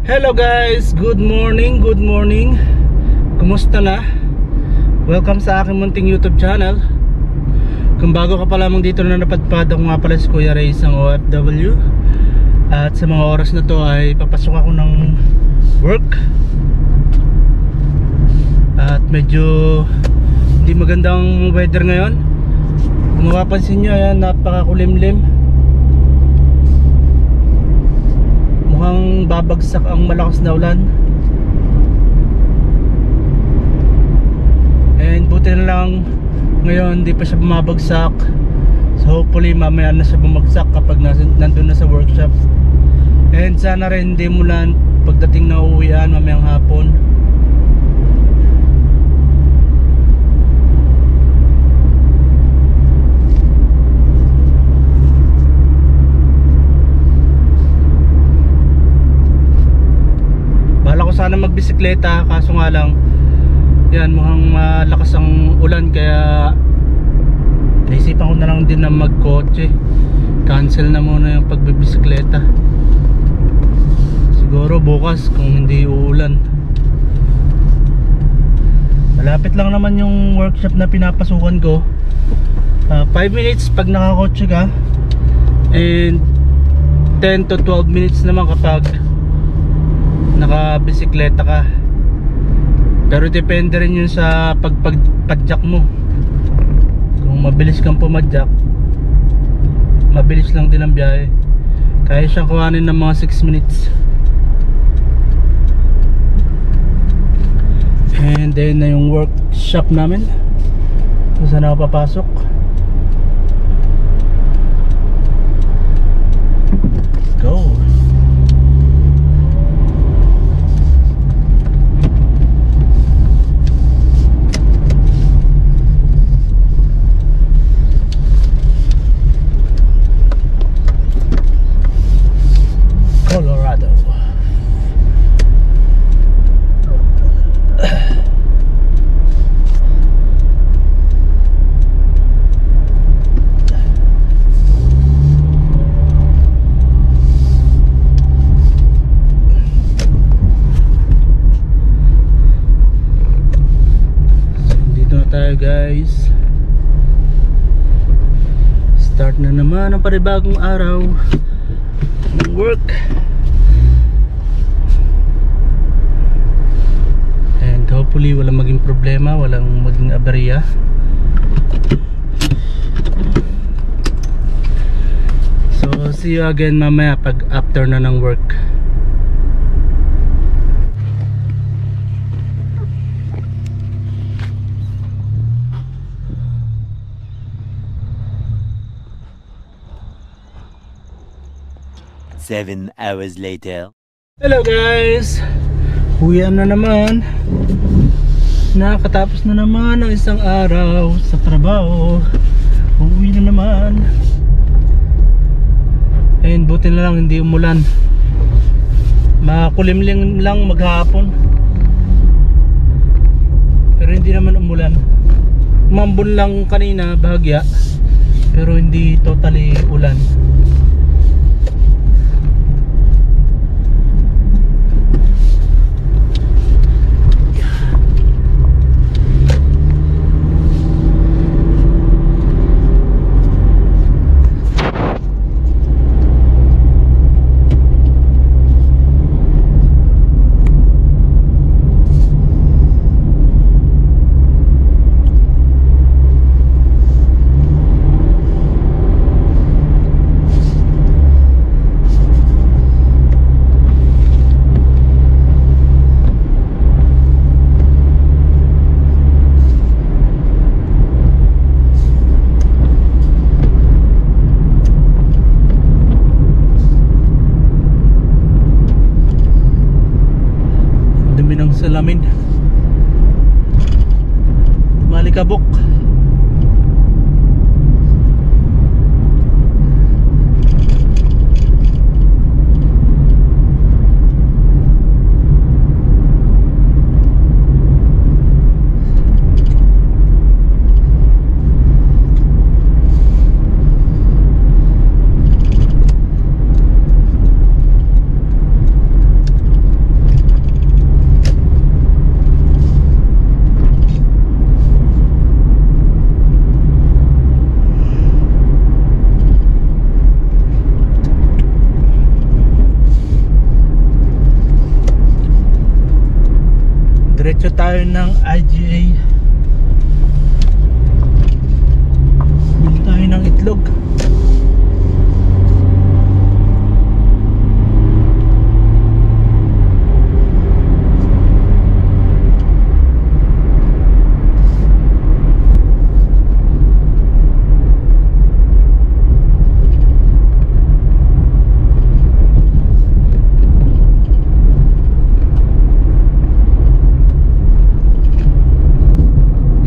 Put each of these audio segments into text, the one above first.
Hello guys, good morning, good morning. Kumusta na? Welcome sa aking munting YouTube channel. Kung bago ka pa lamang dito na napadpad, ako nga pala si Kuya Ray, isang OFW. At sa mga oras na to ay papasok ako ng work. At medyo hindi magandang weather ngayon. Kung mapapansin nyo, ayan, napakakulimlim. Mukhang babagsak ang malakas na ulan. And buti na lang ngayon hindi pa siya bumabagsak. So hopefully mamaya na siya bumagsak kapag nandun na sa workshop. And sana rin hindi mulan pagdating na uuwian mamayang hapon. Bala ko sana magbisikleta, kaso nga lang yan, mukhang malakas ang ulan, kaya naisipan ko na lang din na magkotse. Cancel na muna yung pagbibisikleta. Siguro bukas kung hindi uulan. Malapit lang naman yung workshop na pinapasukan ko. 5 minutes pag nakakotse ka, and 10 to 12 minutes naman kapag nakabisikleta ka. Pero depende rin yun sa pagpadyak mo. Kung mabilis kang pumadyak, mabilis lang din ang biyahe. Kaya siyang kuhanin ng mga 6 minutes. And then na yung workshop namin kung saan ako papasok. Go! Colorado. Dito na tayo guys. Start na naman ang panibagong araw ng work. And hopefully walang maging problema, walang maging aberya. So see you again mamaya pag after na ng work. Seven hours later. Hello guys, uwian na naman. Nakatapos na naman ang isang araw sa trabaho. Uwi na naman. And buti na lang hindi umulan. Makulimlim lang maghapon, pero hindi naman umulan. Umambon lang kanina bahagya, pero hindi totally ulan. Salamin, malikabok. Diretso tayo ng IGA. Bili tayo ng itlog.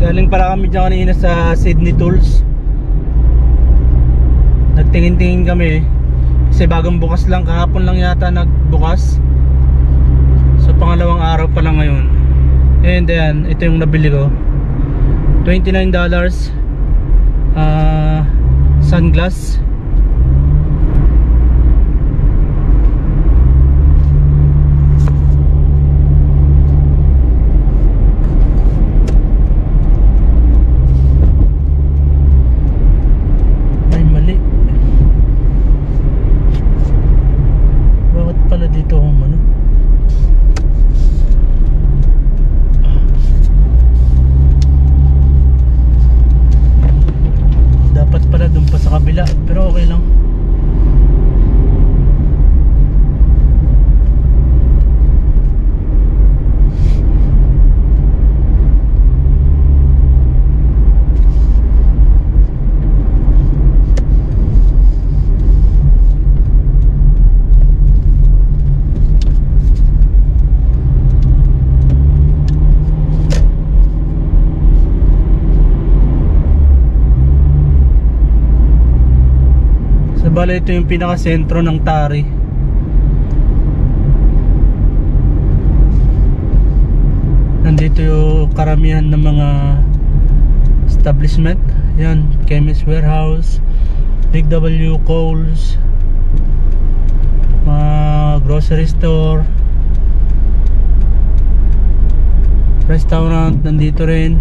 Galing pala kami dyan kanina sa Sydney Tools. Nagtingin-tingin kami kasi bagong bukas lang, kahapon lang yata nagbukas. So pangalawang araw pa lang ngayon. And then ito yung nabili ko, $29 sunglass. Pero okay lang. Bale, ito yung pinaka-sentro ng Tari. Nandito yung karamihan ng mga establishment. Yan, Chemist Warehouse, Big W, Coles, mga grocery store, restaurant nandito rin.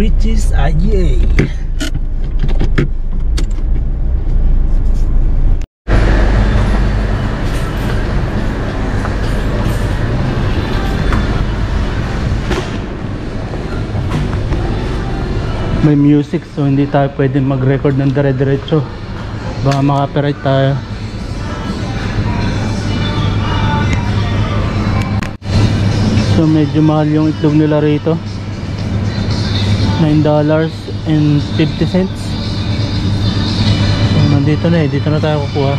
Riches IGA. May music, so hindi tayo pwede mag-record ng dire-diretso, baka maka-copyright tayo. So medyo mahal yung itlog nila rito, $9.50. So nandito na dito na tayo kukuha.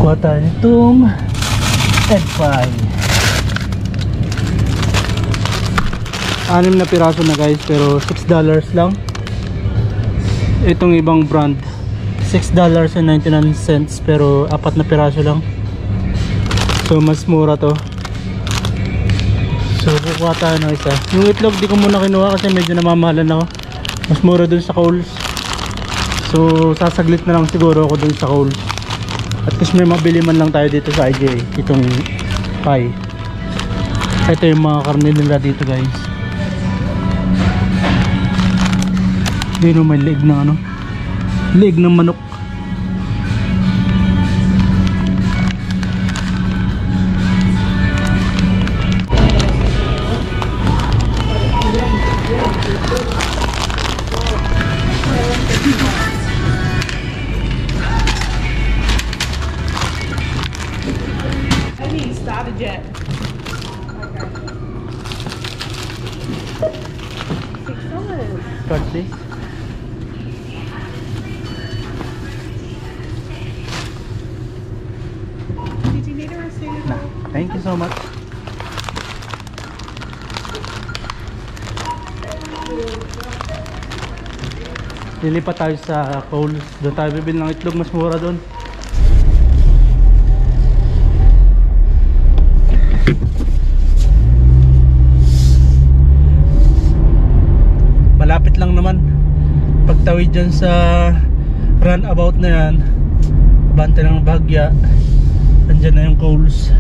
Kuha tayo itong egg pie. 6 na piraso na guys, pero $6 lang. Itong ibang brand $6.99, pero 4 na piraso lang. So mas mura to. So kukuha tayo ng isa. Yung itlog di ko muna kinuha kasi medyo namamahalan ako. Mas mura dun sa Coles. So sasaglit na lang siguro ako dun sa Coles. At least may mabili man lang tayo dito sa IGA, itong pie. Ito yung mga karne nila dito guys. Dito may leg ng ano, leg ng manok. Started yet. $6. Card please. Did you need a receipt? Nah, thank you so much. Lilipat tayo sa Coles. Doon tayo bibili ng itlog, mas mura doon. Malapit lang naman. Pagtawid dyan sa runabout na yan, bante ng Bahagya, andyan na yung Coles.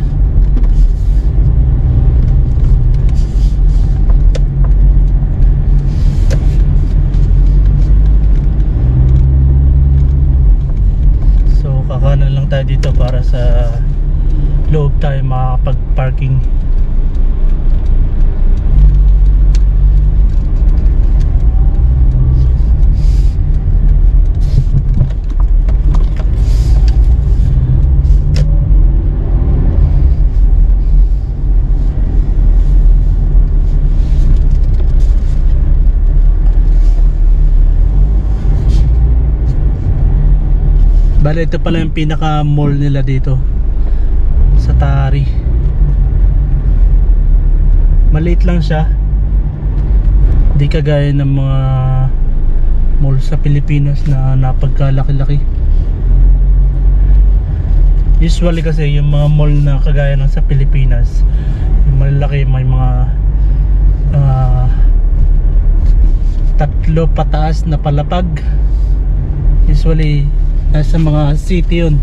Kakanan lang tayo dito para sa loob tayo makakapag-parking. Bale, ito pala yung pinaka mall nila dito sa Tari. Maliit lang siya, di kagaya ng mga mall sa Pilipinas na napagkalaki-laki. Usually kasi yung mga mall na kagaya ng sa Pilipinas, yung malalaki, may mga tatlo pataas na palapag. Usually nasa mga city yun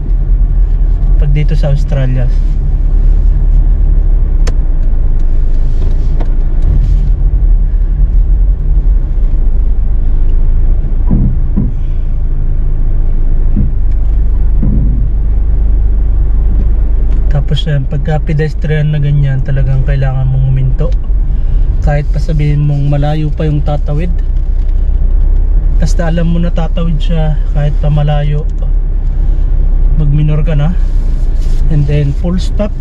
pag dito sa Australia. Tapos yan, pagka pedestrian na ganyan, talagang kailangan mong huminto kahit pa sabihin mong malayo pa yung tatawid. Basta alam mo na tatawid siya kahit pa malayo, mag-minor ka na, and then full stop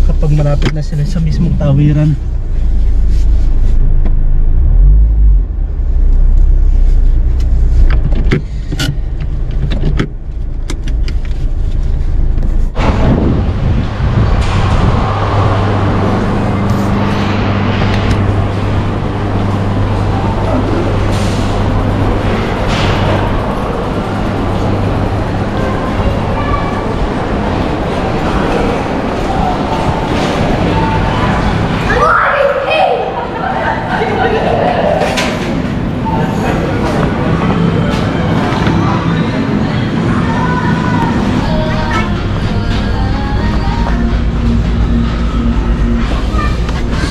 kapag malapit na sila sa mismong tawiran.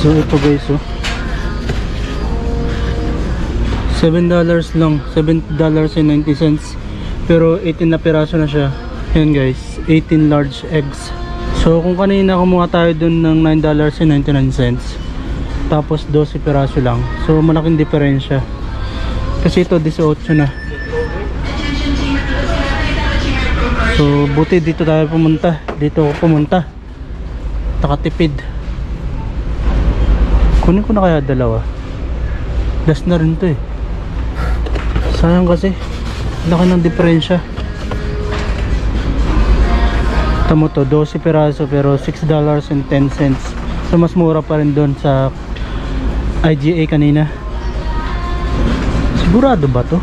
So ito guys, oh, $7 lang, $7.90, pero 18 na piraso na siya. Yan guys, 18 large eggs. So kung kanina kumuha tayo dun ng $9.99, tapos 12 piraso lang, so malaking diferensya kasi ito 18 na. So buti dito tayo pumunta, dito ako pumunta, nakatipid. Kunin ko na kaya dalawa, last na rin to eh. Sayang kasi laki ng diferensya. Tamo to, 12 piraso pero $6.10, so mas mura pa rin doon sa IGA kanina. Sigurado ba to?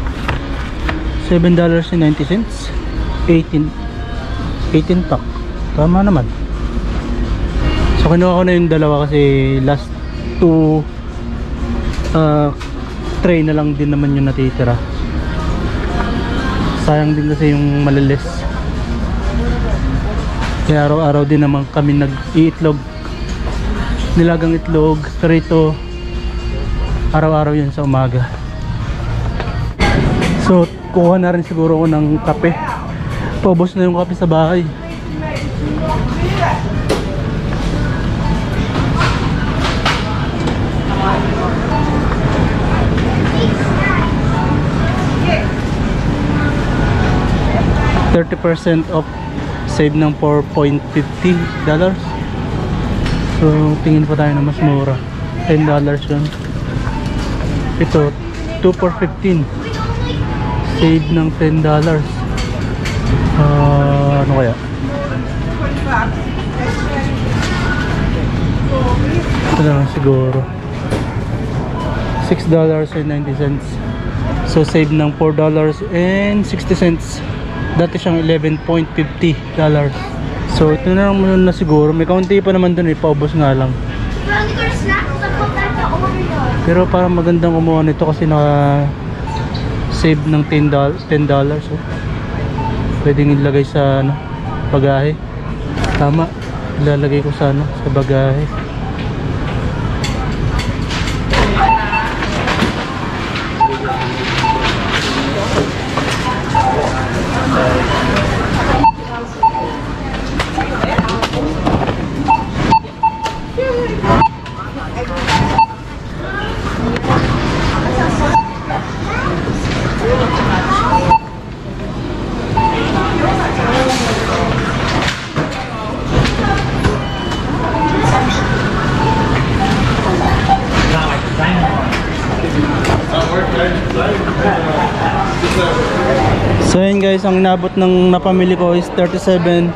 $7.90, 18 pack, tama naman. So kinuha ko na yung dalawa kasi last 2 tray na lang din naman yung natitira. Sayang din kasi yung malilis, kaya araw-araw din naman kami nag-iitlog, nilagang itlog, prito, araw-araw yun sa umaga. So kuha na rin siguro ko ng kape, paubos na yung kape sa bahay. $30% off, save ng $4.50. So tingin pa tayo na mas mura, $10 yun. Ito 2 for $15, save ng $10. Ano kaya? Ito na lang siguro, $6.90. So save ng $4.60. Dati siyang $11.50. So ito na lang muna na siguro. May kaunti pa naman dun eh, paubos nga lang. Pero parang magandang kumuha nito kasi naka save ng $10. So pwedeng ilagay sa ano, bagahe. Tama, ilalagay ko sa ano, sa bagahe. So yun guys, ang inabot ng napamili ko is $37.70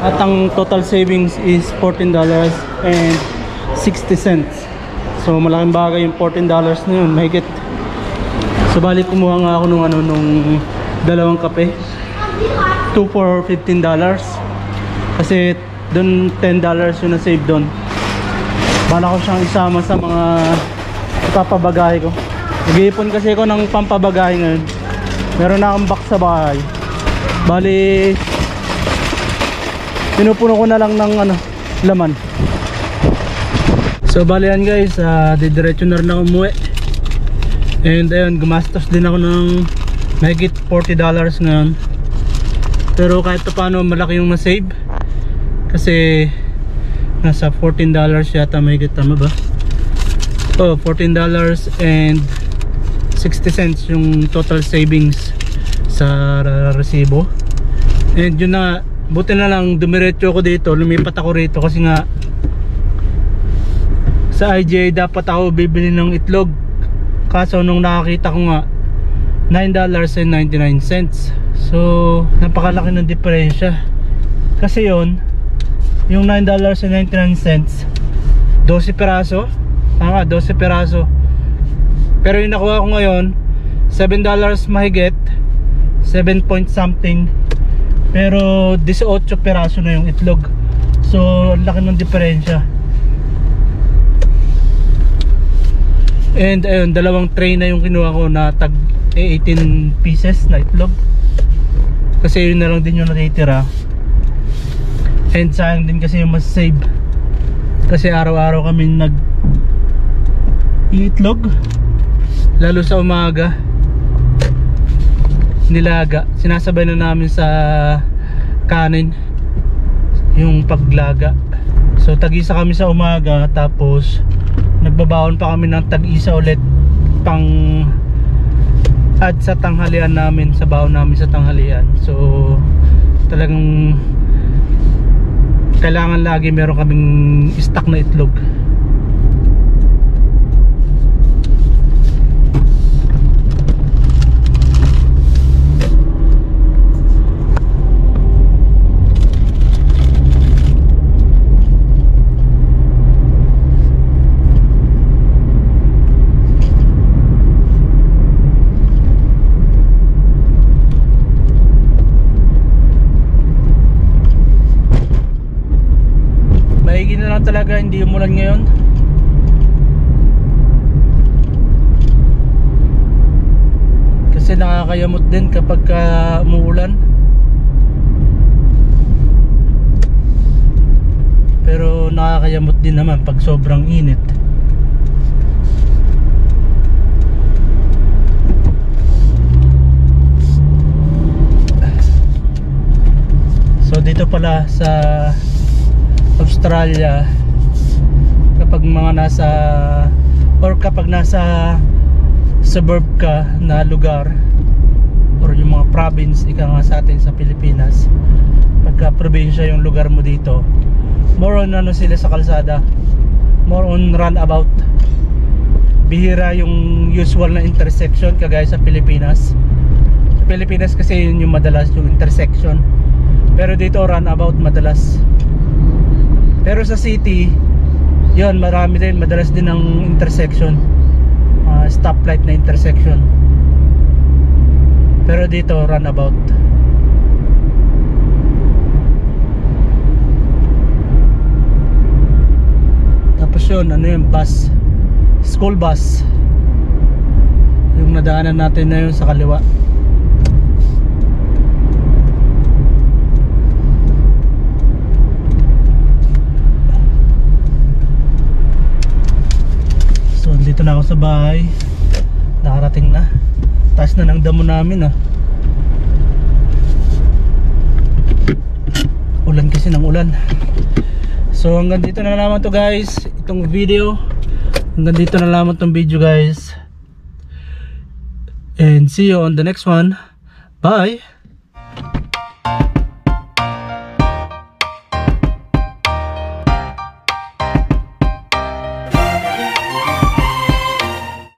at ang total savings is $14.60. So malaking bagay yung $14 na yun, mahigit. So bali kumuha nga ako nung dalawang kape, 2 for $15 kasi dun $10 yung na-save dun. Bala ko siyang isama sa mga ipapabagahe ko. Nag-iipon kasi ako ng pampabagahe ngayon. Meron na akong box sa bahay. Bali pinupuno ko na lang ng laman. So bali yan guys, didiretso na rin ako umuwi. And ayun, gumastos din ako ng mahigit $40 ngayon. Pero kahit paano malaki yung na-save. Kasi nasa $14 yata mahigit, tama ba? Oh, $14.60 yung total savings sa resibo. And yun na, buti na lang dumiretso ako dito, lumipat ako rito kasi nga sa IGA dapat ako bibili ng itlog, kaso nung nakakita ko nga $9.99. So napakalaki ng diferensya kasi yung $9.99 12 peraso. 12 peraso. Pero yung nakuha ko ngayon $7 mahigit, 7 point something. Pero 18 peraso na yung itlog. So laki ng diferensya. And ayun, dalawang tray na yung kinuha ko na tag 18 pieces na itlog. Kasi yun na lang din yung natitira. And sayang din kasi yung mas save. Kasi araw-araw kami itlog, lalo sa umaga nilaga, sinasabay na namin sa kanin yung paglaga. So tag-isa kami sa umaga, tapos nagbabaon pa kami ng tag-isa ulit pang add sa tanghalian namin, sa baon namin sa tanghalian. So talagang kailangan lagi meron kaming stock na itlog. Talaga hindi umulan ngayon. Kasi nakakayamot din kapag umuulan. Pero nakakayamot din naman pag sobrang init. So dito pala sa Australia, kapag nasa suburb ka na lugar or yung mga province, ika nga sa atin sa Pilipinas, pagka probinsya yung lugar mo dito, more on sila sa kalsada, more on runabout. Bihira yung usual na intersection kagaya sa Pilipinas. Sa Pilipinas kasi yun yung madalas yung intersection, pero dito runabout madalas. Pero sa city, Yun, marami din, madalas din ang intersection, stoplight na intersection. Pero dito runabout. Tapos yun, ano yung bus, school bus, yung nadaanan natin na yun sa kaliwa. So dito na ako sa bahay, nakarating na, taas na ng damo namin ulan kasi ng ulan. So hanggang dito na lamang to guys, itong video. Hanggang dito na lamang tong video guys. And see you on the next one. Bye!